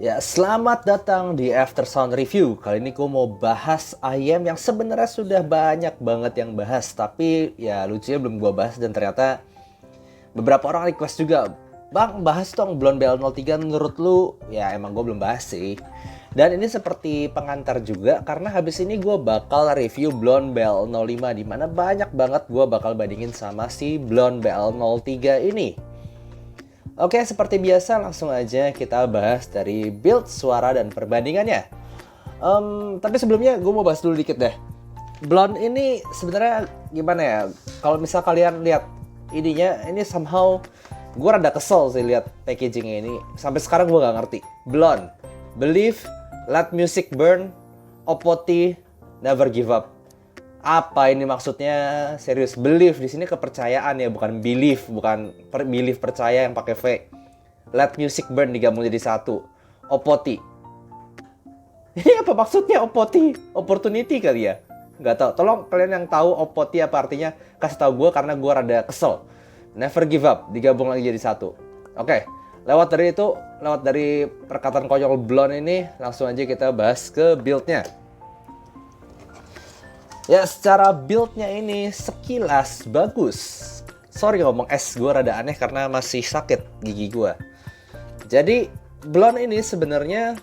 Ya, selamat datang di After Sound Review. Kali ini gue mau bahas IM yang sebenarnya sudah banyak banget yang bahas, tapi ya lucunya belum gue bahas dan ternyata beberapa orang request juga, "Bang, bahas dong Blonde BL03 menurut lu." Ya emang gue belum bahas sih. Dan ini seperti pengantar juga karena habis ini gue bakal review Blonde BL05 di mana banyak banget gue bakal bandingin sama si Blonde BL03 ini. Oke, seperti biasa langsung aja kita bahas dari build, suara, dan perbandingannya. Tapi sebelumnya gue mau bahas dulu dikit deh. Blonde ini sebenarnya gimana ya? Kalau misal kalian lihat ininya, ini somehow gue rada kesel sih lihat packagingnya ini. Sampai sekarang gue gak ngerti. Blonde, Believe, Let Music Burn, Opoti, Never Give Up. Apa ini maksudnya? Serius, belief di sini kepercayaan ya, bukan belief, bukan belief percaya yang pakai V. Let music burn digabung jadi satu. Opoti. Ini apa maksudnya opoti? Opportunity kali ya? Nggak tahu. Tolong kalian yang tahu opoti apa artinya kasih tahu gue karena gue rada kesel. Never give up digabung lagi jadi satu. Oke, lewat dari perkataan konyol Blonde ini langsung aja kita bahas ke build-nya. Ya, secara build-nya ini sekilas bagus. Sorry ngomong es, gue rada aneh karena masih sakit gigi gue. Jadi, Blonde ini sebenarnya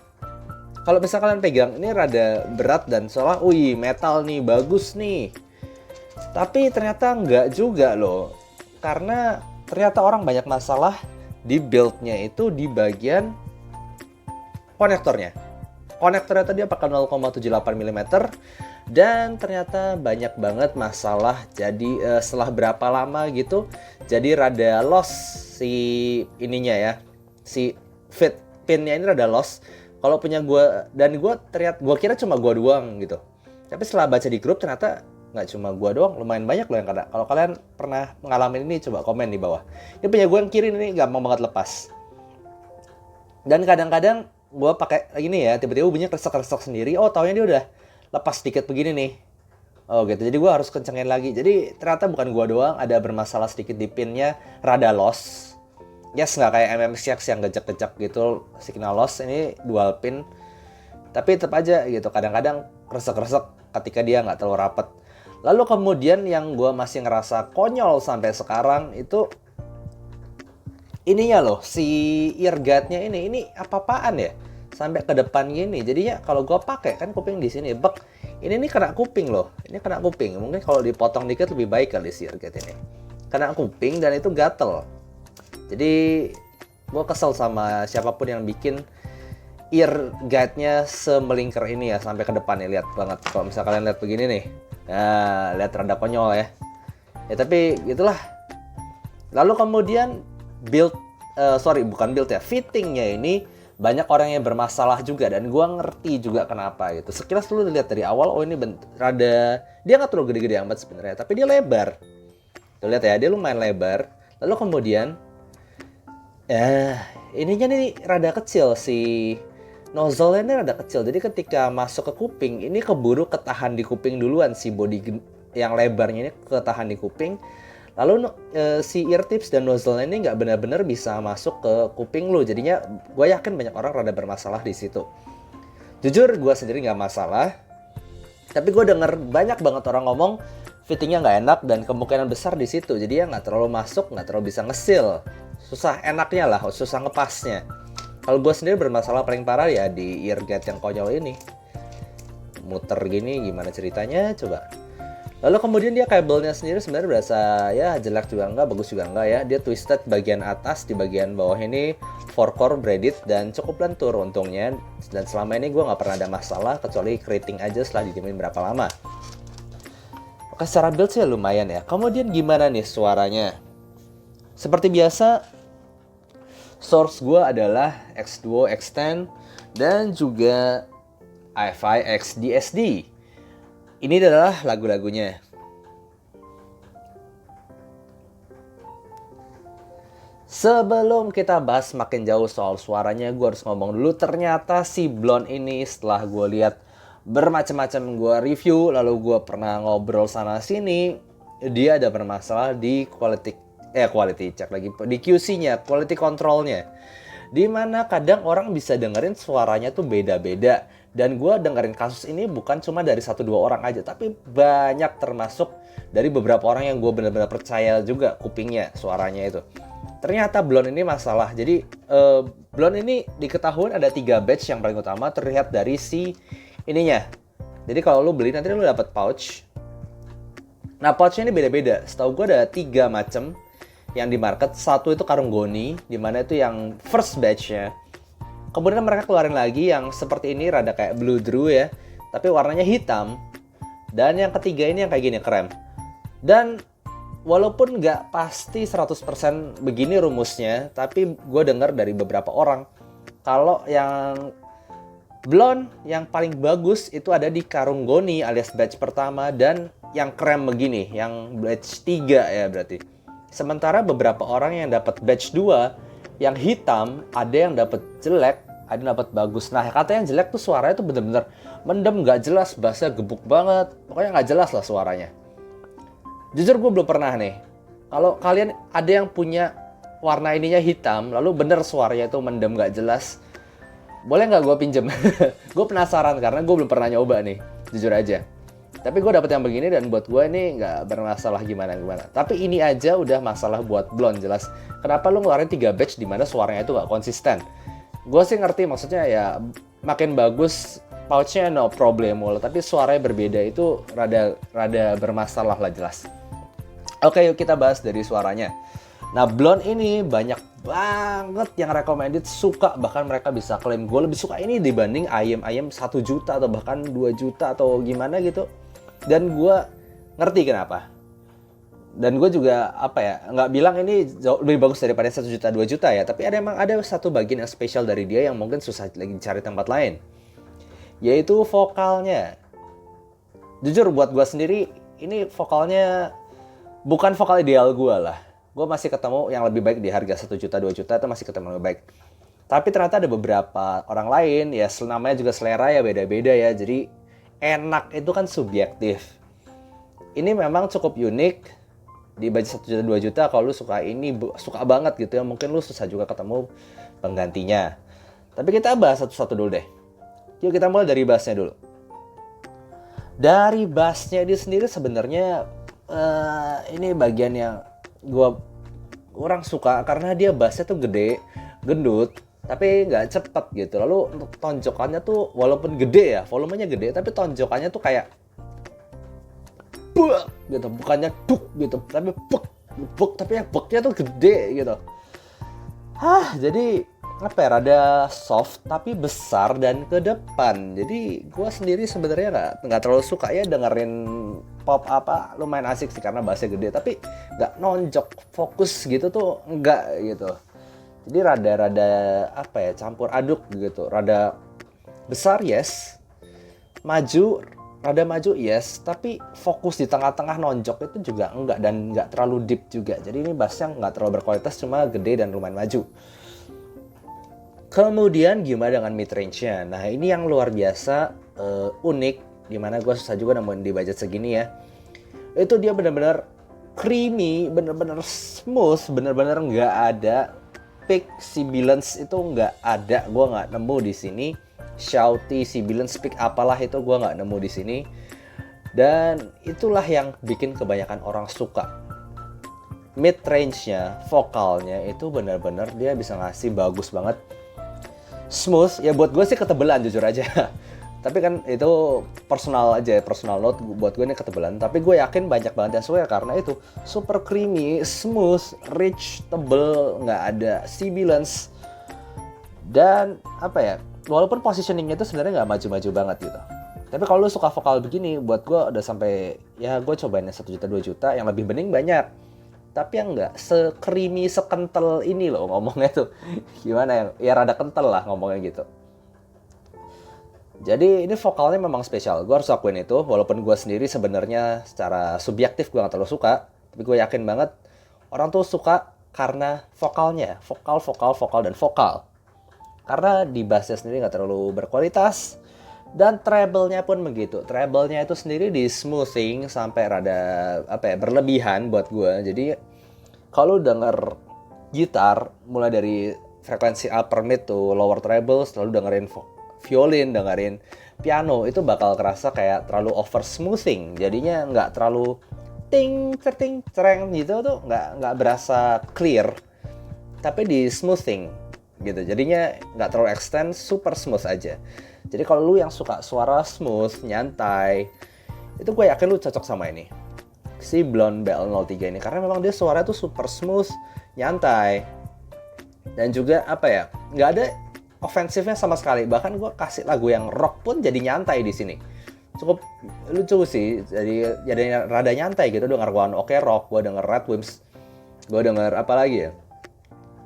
kalau bisa kalian pegang, ini rada berat dan seolah, wih metal nih, bagus nih. Tapi ternyata nggak juga loh. Karena ternyata orang banyak masalah di build-nya itu di bagian konektornya. Konektornya tadi apakah 0,78 mm dan ternyata banyak banget masalah. Jadi setelah berapa lama gitu jadi rada loss si ininya ya, si fit pinnya ini rada loss. Kalau punya gue dan gue kira cuma gue doang gitu, tapi setelah baca di grup ternyata nggak cuma gue doang, lumayan banyak loh yang kena. Kalau kalian pernah mengalami ini coba komen di bawah. Ini punya gue yang kiri ini gampang banget lepas. Dan kadang-kadang gue pakai gini ya, tiba-tiba bunyinya kresek-kresek sendiri. Oh, taunya dia udah lepas sedikit begini nih. Oh gitu, jadi gue harus kencengin lagi. Jadi ternyata bukan gue doang, ada bermasalah sedikit di pinnya, rada loss. Yes, nggak kayak MMCX yang gejek-gejek gitu, signal loss. Ini dual pin. Tapi tetap aja gitu, kadang-kadang kresek-kresek ketika dia nggak terlalu rapet. Lalu kemudian yang gue masih ngerasa konyol sampai sekarang itu ininya loh, si earguard-nya ini apa-apaan ya? Sampai ke depan gini. Jadinya kalau gua pakai kan kuping di sini, bek. Ini nih kena kuping loh. Ini kena kuping. Mungkin kalau dipotong dikit lebih baik kali si earguard ini. Kena kuping dan itu gatel. Jadi gua kesel sama siapapun yang bikin earguard-nya semelingkar ini ya sampai ke depan nih, lihat banget. Kalau misalnya kalian lihat begini nih. Nah, lihat rada konyol ya. Ya tapi gitulah. Lalu kemudian fittingnya ini banyak orang yang bermasalah juga dan gue ngerti juga kenapa gitu. Sekilas lu lihat dari awal, oh ini rada, dia nggak terlalu gede-gede amat sebenarnya, tapi dia lebar. Tuh lihat ya, dia lumayan lebar. Lalu kemudian, ininya nih rada kecil, si nozzle-nya ini rada kecil. Jadi ketika masuk ke kuping, ini keburu ketahan di kuping duluan, si body yang lebarnya ini ketahan di kuping. Lalu si ear tips dan nozzle ini nggak benar-benar bisa masuk ke kuping lu. Jadinya gue yakin banyak orang rada bermasalah di situ. Jujur gue sendiri nggak masalah. Tapi gue denger banyak banget orang ngomong fittingnya nggak enak dan kemungkinan besar di situ. Jadi ya nggak terlalu masuk, nggak terlalu bisa ngesil. Susah enaknya lah, susah ngepasnya. Kalau gue sendiri bermasalah paling parah ya di earguard yang konyol ini. Muter gini gimana ceritanya coba. Lalu kemudian dia kabelnya sendiri sebenarnya berasa ya jelek juga enggak, bagus juga enggak ya. Dia twisted bagian atas, di bagian bawah ini 4-core braided dan cukup lentur untungnya. Dan selama ini gue nggak pernah ada masalah kecuali keriting aja setelah didiemin berapa lama. Oke, secara build sih lumayan ya. Kemudian gimana nih suaranya? Seperti biasa, source gue adalah X-Duo X10 dan juga i5 XDSD. Ini adalah lagu-lagunya. Sebelum kita bahas makin jauh soal suaranya, gue harus ngomong dulu. Ternyata si Blonde ini setelah gue lihat bermacam-macam gue review, lalu gue pernah ngobrol sana sini, dia ada bermasalah di quality check lagi, di QC-nya, quality control-nya. Dimana kadang orang bisa dengerin suaranya tuh beda-beda. Dan gue dengerin kasus ini bukan cuma dari 1-2 orang aja, tapi banyak, termasuk dari beberapa orang yang gue benar-benar percaya juga kupingnya, suaranya itu. Ternyata Blonde ini masalah. Jadi Blonde ini diketahui ada 3 batch yang paling utama, terlihat dari si ininya. Jadi kalau lu beli nanti lu dapat pouch. Nah, pouchnya ini beda-beda. Setahu gue ada 3 macam yang di market. Satu itu karung goni, dimana itu yang first batch-nya. Kemudian mereka keluarin lagi yang seperti ini, rada kayak blue drew ya, tapi warnanya hitam. Dan yang ketiga ini yang kayak gini, krem. Dan walaupun nggak pasti 100% begini rumusnya, tapi gue dengar dari beberapa orang kalau yang Blonde yang paling bagus itu ada di karung goni alias batch pertama, dan yang krem begini, yang batch 3 ya berarti. Sementara beberapa orang yang dapat batch 2 yang hitam, ada yang dapat jelek, ada yang dapat bagus. Nah, katanya yang jelek tuh suaranya tuh bener-bener mendem, nggak jelas, bassnya gebuk banget. Pokoknya nggak jelas lah suaranya. Jujur gue belum pernah nih. Kalau kalian ada yang punya warna ininya hitam, lalu bener suaranya itu mendem, nggak jelas, boleh nggak gue pinjem? Gue penasaran karena gue belum pernah nyoba nih, jujur aja. Tapi gue dapet yang begini dan buat gue ini nggak bermasalah gimana-gimana. Tapi ini aja udah masalah buat Blonde jelas. Kenapa lu ngeluarin 3 batch di mana suaranya itu nggak konsisten? Gue sih ngerti maksudnya ya, makin bagus pouchnya no problem, tapi suaranya berbeda itu rada bermasalah lah jelas. Oke, yuk kita bahas dari suaranya. Nah, Blonde ini banyak banget yang recommended suka, bahkan mereka bisa klaim gue lebih suka ini dibanding ayam 1 juta atau bahkan 2 juta atau gimana gitu. Dan gue ngerti kenapa. Dan gue juga nggak bilang ini jauh lebih bagus daripada 1 juta 2 juta ya, tapi emang ada satu bagian yang spesial dari dia yang mungkin susah lagi cari tempat lain, yaitu vokalnya. Jujur buat gue sendiri ini vokalnya bukan vokal ideal gue lah. Gue masih ketemu yang lebih baik di harga 1 juta 2 juta, itu masih ketemu yang lebih baik. Tapi ternyata ada beberapa orang lain ya, namanya juga selera ya, beda-beda ya. Jadi enak itu kan subjektif. Ini memang cukup unik. Di budget 1 juta 2 juta, kalau lu suka ini, suka banget gitu ya, mungkin lu susah juga ketemu penggantinya. Tapi kita bahas satu-satu dulu deh. Yuk kita mulai dari bassnya dulu. Dari bassnya dia sendiri sebenarnya ini bagian yang gue kurang suka, karena dia bassnya tuh gede, gendut, tapi nggak cepet gitu. Lalu untuk tonjokannya tuh walaupun gede ya, volumenya gede, tapi tonjokannya tuh kayak buk gitu, bukannya duk gitu, tapi buk, tapi yang buknya tuh gede gitu. Jadi rada soft tapi besar dan ke depan. Jadi gue sendiri sebenarnya nggak terlalu suka ya dengerin pop lumayan asik sih karena bassnya gede, tapi nggak nonjok fokus gitu tuh nggak gitu. Jadi rada campur aduk gitu, rada besar yes, rada maju yes, tapi fokus di tengah-tengah nonjok itu juga enggak, dan nggak terlalu deep juga. Jadi ini bassnya nggak terlalu berkualitas, cuma gede dan lumayan maju. Kemudian gimana dengan mid range-nya? Nah ini yang luar biasa unik, dimana gue susah juga nemuin di budget segini ya. Itu dia benar-benar creamy, benar-benar smooth, benar-benar nggak ada peak sibilance, itu nggak ada, gue nggak nemu di sini. Shouty, sibilance, peak apalah itu gue nggak nemu di sini. Dan itulah yang bikin kebanyakan orang suka. Mid range-nya, vokalnya itu benar-benar dia bisa ngasih bagus banget. Smooth, ya buat gue sih ketebelan jujur aja. Tapi kan itu personal aja ya, personal note buat gue ini ketebelan. Tapi gue yakin banyak banget yang suka karena itu super creamy, smooth, rich, tebel, nggak ada sibilance. Dan walaupun positioningnya itu sebenarnya nggak maju-maju banget gitu. Tapi kalau lu suka vokal begini, buat gue udah sampai, ya gue cobain 1 juta 2 juta, yang lebih bening banyak. Tapi yang nggak se-creamy, sekental ini loh ngomongnya tuh. Gimana ya rada kental lah ngomongnya gitu. Jadi ini vokalnya memang spesial, gue harus akuin itu. Walaupun gue sendiri sebenarnya secara subjektif gue nggak terlalu suka, tapi gue yakin banget orang tuh suka karena vokalnya, vokal dan vokal. Karena di bassnya sendiri nggak terlalu berkualitas, dan treble-nya pun begitu. Treble-nya itu sendiri di smoothing sampai rada berlebihan buat gue. Jadi kalau denger gitar mulai dari frekuensi upper mid tuh lower treble, selalu dengerin violin, dengerin piano, itu bakal kerasa kayak terlalu over smoothing. Jadinya nggak terlalu ting certing cereng gitu tuh, nggak berasa clear, tapi di smoothing gitu. Jadinya nggak terlalu extend, super smooth aja. Jadi kalau lu yang suka suara smooth, nyantai, itu gue yakin lu cocok sama ini, si Blonde BL03 ini, karena memang dia suara tuh super smooth, nyantai, dan juga apa ya, nggak ada ofensifnya sama sekali. Bahkan gue kasih lagu yang rock pun jadi nyantai di sini, cukup lucu sih. Jadi rada nyantai gitu, denger One Ok Rock, gue denger Red Wimps, gue denger apa lagi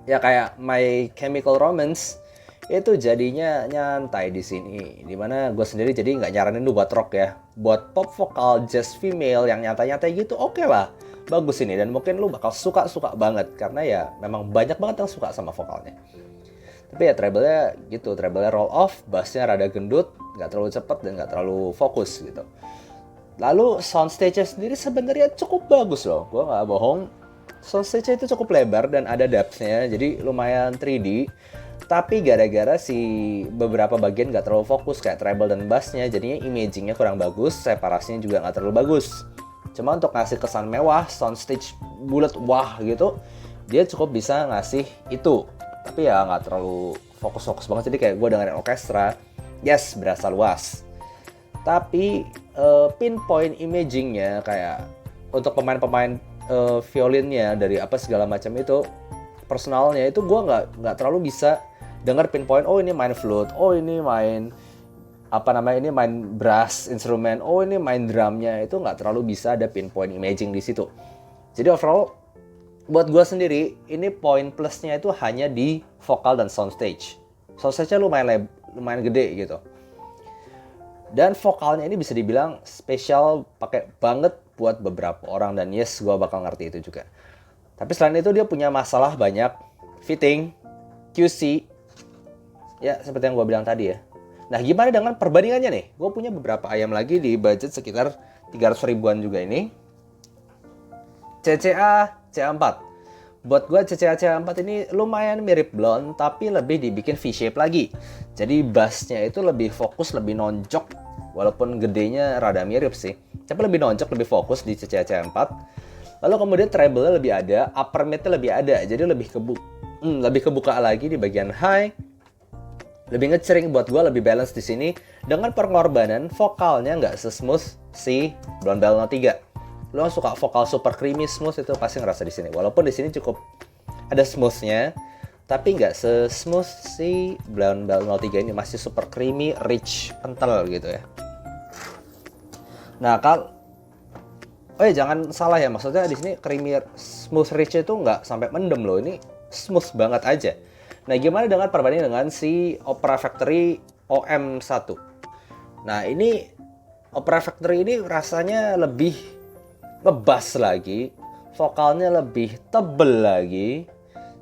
ya kayak My Chemical Romance, itu jadinya nyantai di sini. Dimana gue sendiri jadi nggak nyaranin lu buat rock ya, buat pop vokal jazz female yang nyantai-nyantai gitu, oke lah, bagus ini, dan mungkin lu bakal suka banget karena ya memang banyak banget yang suka sama vokalnya. Tapi ya treble-nya gitu, treble-nya roll off, bass-nya rada gendut, nggak terlalu cepet dan nggak terlalu fokus gitu. Lalu soundstage-nya sendiri sebenarnya cukup bagus loh, gue nggak bohong. Soundstage-nya itu cukup lebar dan ada depth-nya, jadi lumayan 3D. Tapi gara-gara si beberapa bagian nggak terlalu fokus kayak treble dan bassnya, jadinya imagingnya kurang bagus, separasinya juga nggak terlalu bagus. Cuma untuk ngasih kesan mewah, soundstage bulat wah gitu, dia cukup bisa ngasih itu. Tapi ya nggak terlalu fokus-fokus banget, jadi kayak gue dengerin orkestra, yes, berasa luas. Tapi pinpoint imagingnya kayak untuk pemain-pemain violinnya dari apa segala macam itu, personalnya itu gue nggak terlalu bisa dengar pinpoint, oh ini main flute, oh ini main ini main brass instrumen, oh ini main drumnya, itu nggak terlalu bisa ada pinpoint imaging di situ. Jadi overall buat gue sendiri ini poin plusnya itu hanya di vokal dan soundstage. Soundstage-nya lumayan gede gitu. Dan vokalnya ini bisa dibilang spesial, pakai banget buat beberapa orang, dan yes, gue bakal ngerti itu juga. Tapi selain itu dia punya masalah banyak, fitting, QC, ya seperti yang gue bilang tadi ya. Nah gimana dengan perbandingannya nih? Gue punya beberapa ayam lagi di budget sekitar 300 ribuan juga ini. CCA CA4. Buat gue CCA CA4 ini lumayan mirip Blonde, tapi lebih dibikin V-shape lagi. Jadi bassnya itu lebih fokus, lebih nonjok, walaupun gedenya rada mirip sih. Tapi lebih nonjok, lebih fokus di CCA CA4. Lalu kemudian treble-nya lebih ada, upper mid-nya lebih ada, jadi lebih kebuka lagi di bagian high, lebih ngecering. Buat gue lebih balance di sini, dengan pengorbanan vokalnya nggak sesmooth si Blonde BL03. Lo suka vokal super creamy smooth itu pasti ngerasa di sini. Walaupun di sini cukup ada smoothnya, tapi nggak sesmooth si Blonde BL03 ini, masih super creamy, rich, kental gitu ya. Nah jangan salah ya, maksudnya di sini creamy smooth rich itu nggak sampai mendem loh, ini smooth banget aja. Nah gimana dengan perbandingan dengan si Opera Factory OM1? Nah ini Opera Factory ini rasanya lebih ngebass lagi, vokalnya lebih tebel lagi,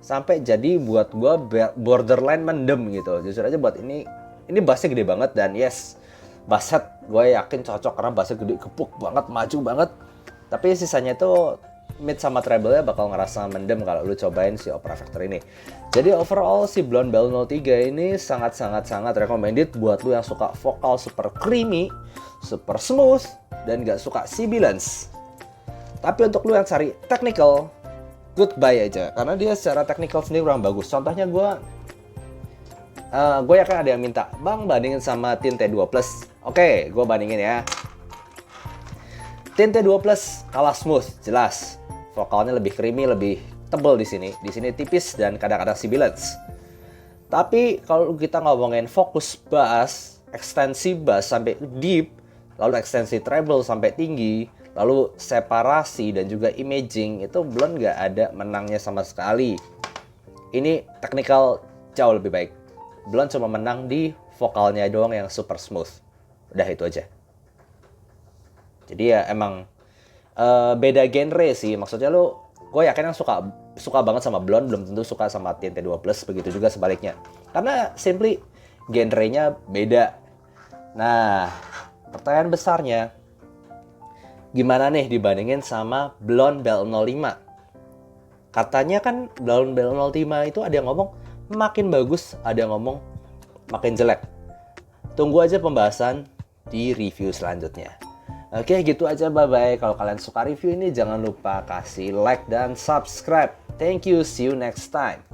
sampai jadi buat gua borderline mendem gitu. Jujur aja buat ini bassnya gede banget, dan yes, bass head gue yakin cocok karena bassnya gede, kepuk banget, maju banget. Tapi sisanya itu mid sama treble-nya bakal ngerasa mendem kalau lu cobain si Opera Factory ini. Jadi overall si Blonde BL03 ini sangat recommended buat lu yang suka vokal super creamy, super smooth, dan gak suka sibilance. Tapi untuk lu yang cari technical, goodbye aja, karena dia secara technical sendiri kurang bagus. Contohnya gue yakin ada yang minta, bang bandingin sama Tinte 2 Plus. Oke, gue bandingin ya. Tinte 2 Plus kalah smooth, jelas. Vokalnya lebih creamy, lebih tebal di sini. Di sini tipis dan kadang-kadang sibilance. Tapi kalau kita ngomongin fokus bass, ekstensi bass sampai deep, lalu ekstensi treble sampai tinggi, lalu separasi dan juga imaging, itu Blonde nggak ada menangnya sama sekali. Ini technical jauh lebih baik. Blonde cuma menang di vokalnya doang yang super smooth. Udah itu aja. Jadi ya emang beda genre sih. Maksudnya gue yakin yang suka banget sama Blonde belum tentu suka sama Tinte 2 Plus, begitu juga sebaliknya. Karena simply genrenya beda. Nah, pertanyaan besarnya, gimana nih dibandingin sama Blonde BL05? Katanya kan Blonde BL05 itu ada yang ngomong makin bagus, ada yang ngomong makin jelek. Tunggu aja pembahasan di review selanjutnya. Oke, gitu aja, bye-bye. Kalau kalian suka review ini, jangan lupa kasih like dan subscribe. Thank you, see you next time.